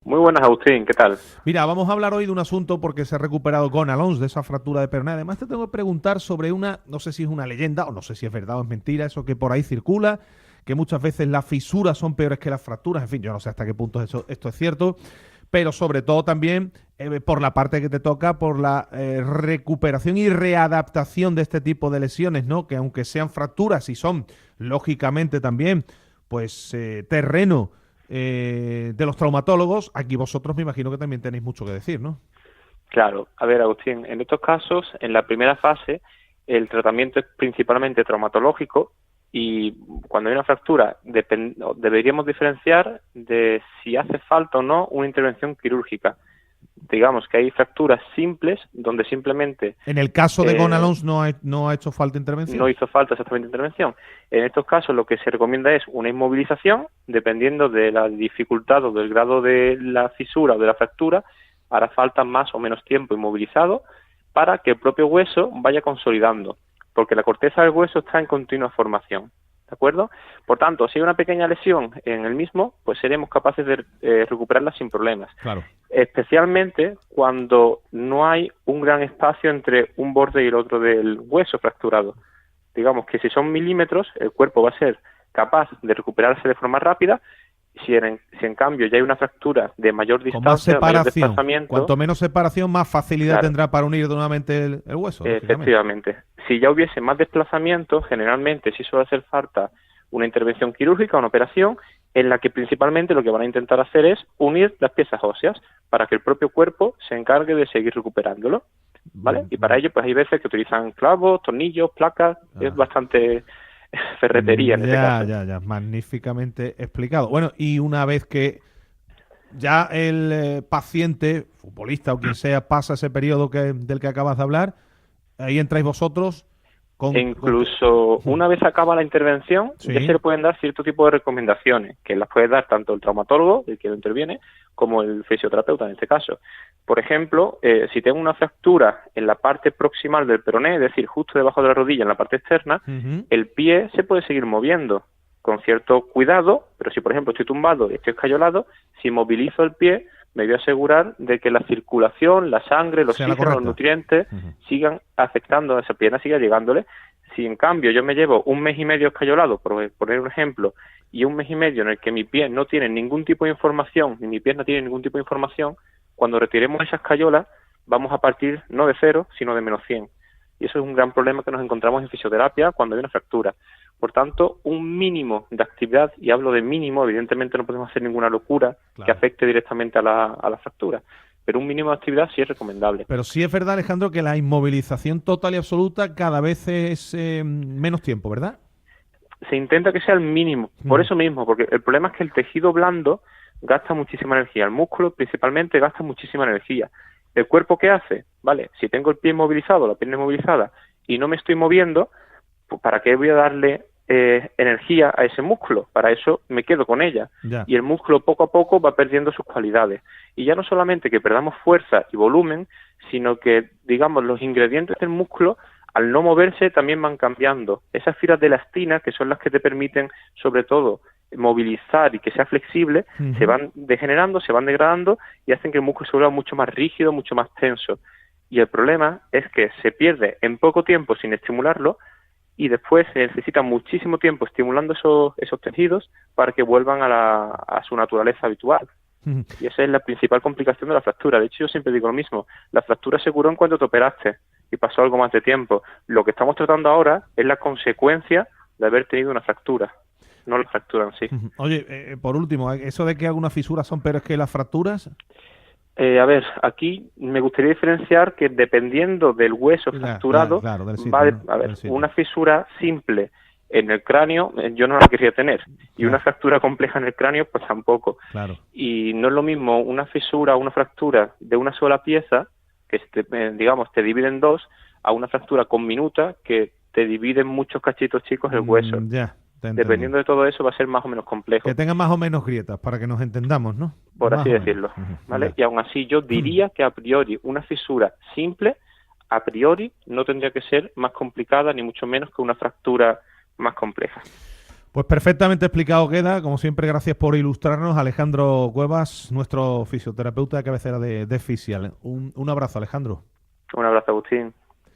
Muy buenas, Agustín, ¿qué tal? Mira, vamos a hablar hoy de un asunto porque se ha recuperado con Alonso de esa fractura de peroné. Además, te tengo que preguntar sobre no sé si es una leyenda o no sé si es verdad o es mentira, eso que por ahí circula, que muchas veces las fisuras son peores que las fracturas. En fin, yo no sé hasta qué punto esto es cierto, pero sobre todo también por la parte que te toca, por la recuperación y readaptación de este tipo de lesiones, ¿no? Que aunque sean fracturas y son, lógicamente también, pues terreno de los traumatólogos, aquí vosotros me imagino que también tenéis mucho que decir, ¿no? Claro, a ver, Agustín, en estos casos, en la primera fase, el tratamiento es principalmente traumatológico y cuando hay una fractura deberíamos diferenciar de si hace falta o no una intervención quirúrgica. Digamos que hay fracturas simples donde simplemente En el caso de eh, Gonalons no ha hecho falta intervención. no hizo falta exactamente intervención. En estos casos lo que se recomienda es una inmovilización, dependiendo de la dificultad o del grado de la fisura o de la fractura, hará falta más o menos tiempo inmovilizado para que el propio hueso vaya consolidando, porque la corteza del hueso está en continua formación. ¿De acuerdo? Por tanto, si hay una pequeña lesión en el mismo, pues seremos capaces de recuperarla sin problemas. Claro. Especialmente cuando no hay un gran espacio entre un borde y el otro del hueso fracturado. Digamos que si son milímetros, el cuerpo va a ser capaz de recuperarse de forma rápida. Si en cambio ya hay una fractura de mayor Con más distancia, de mayor separación. desplazamiento, Cuanto menos separación, más facilidad claro, tendrá para unir nuevamente el hueso, lógicamente. efectivamente. Si ya hubiese más desplazamiento, generalmente sí suele hacer falta una intervención quirúrgica, una operación, en la que principalmente lo que van a intentar hacer es unir las piezas óseas para que el propio cuerpo se encargue de seguir recuperándolo, ¿vale? Y para ello, pues hay veces que utilizan clavos, tornillos, placas, es Ajá. bastante ferretería en este Ya, caso. ya, ya. Magníficamente explicado. Bueno, y una vez que ya el paciente, futbolista o quien sea, pasa ese periodo del que acabas de hablar, ahí entráis vosotros E con que... incluso una vez acaba la intervención, ya se Sí. le pueden dar cierto tipo de recomendaciones, que las puede dar tanto el traumatólogo, el que lo interviene, como el fisioterapeuta en este caso. Por ejemplo, si tengo una fractura en la parte proximal del peroné, es decir, justo debajo de la rodilla, en la parte externa, Ujú. el pie se puede seguir moviendo con cierto cuidado, pero si por ejemplo estoy tumbado y estoy escayolado, si movilizo el pie, me voy a asegurar de que la circulación, la sangre, el Sea la oxígeno, los correcta. nutrientes Ujú. sigan afectando a esa pierna, siga llegándole. Si en cambio yo me llevo un mes y medio escayolado, por poner un ejemplo, y un mes y medio en el que mi pie no tiene ningún tipo de información, ni mi pierna tiene ningún tipo de información, cuando retiremos esa escayola vamos a partir no de cero, sino de -100. Y eso es un gran problema que nos encontramos en fisioterapia cuando hay una fractura. Por tanto, un mínimo de actividad, y hablo de mínimo, evidentemente no podemos hacer ninguna locura que Claro. afecte directamente a la fractura, pero un mínimo de actividad sí es recomendable. Pero sí es verdad, Alejandro, que la inmovilización total y absoluta cada vez es menos tiempo, ¿verdad? Se intenta que sea el mínimo, por Ujú. eso mismo, porque el problema es que el tejido blando gasta muchísima energía, el músculo principalmente gasta muchísima energía. ¿El cuerpo qué hace? Vale, si tengo el pie inmovilizado, la pierna inmovilizada y no me estoy moviendo, pues ¿para qué voy a darle energía a ese músculo? Para eso me quedo con ella. Ya. Y el músculo poco a poco va perdiendo sus cualidades. Y ya no solamente que perdamos fuerza y volumen, sino que, digamos, los ingredientes del músculo al no moverse también van cambiando. Esas fibras de elastina, que son las que te permiten, sobre todo, movilizar y que sea flexible, se Ujú. van degenerando, se van degradando y hacen que el músculo se vuelva mucho más rígido, mucho más tenso. Y el problema es que se pierde en poco tiempo sin estimularlo y después se necesita muchísimo tiempo estimulando esos tejidos para que vuelvan a su naturaleza habitual. Ujú. Y esa es la principal complicación de la fractura. De hecho, yo siempre digo lo mismo. La fractura se curó en cuanto te operaste y pasó algo más de tiempo. Lo que estamos tratando ahora es la consecuencia de haber tenido una fractura, no la fractura en sí. Ujú. Oye, por último, eso de que algunas fisuras son peores que las fracturas, A ver, aquí me gustaría diferenciar que dependiendo del hueso fracturado, claro, del va sitio, ¿no? a ver, Del sitio. una fisura simple en el cráneo, yo no la querría tener, y una Ya, fractura compleja en el cráneo, pues tampoco. claro. Y no es lo mismo una fisura o una fractura de una sola pieza, que digamos te divide en dos, a una fractura conminuta que te divide en muchos cachitos chicos el hueso. Ya, te he entendido. Dependiendo de todo eso va a ser más o menos Que complejo, tenga más o menos grietas para que nos entendamos, ¿no? por Más así o menos. decirlo, Ujú. ¿vale? Ya. Y aún así yo diría que a priori una fisura simple, a priori no tendría que ser más complicada ni mucho menos que una fractura más compleja. Pues perfectamente explicado queda. Como siempre, gracias por ilustrarnos. Alejandro Cuevas, nuestro fisioterapeuta de cabecera de Fisial. Un abrazo, Alejandro. Un abrazo, Agustín.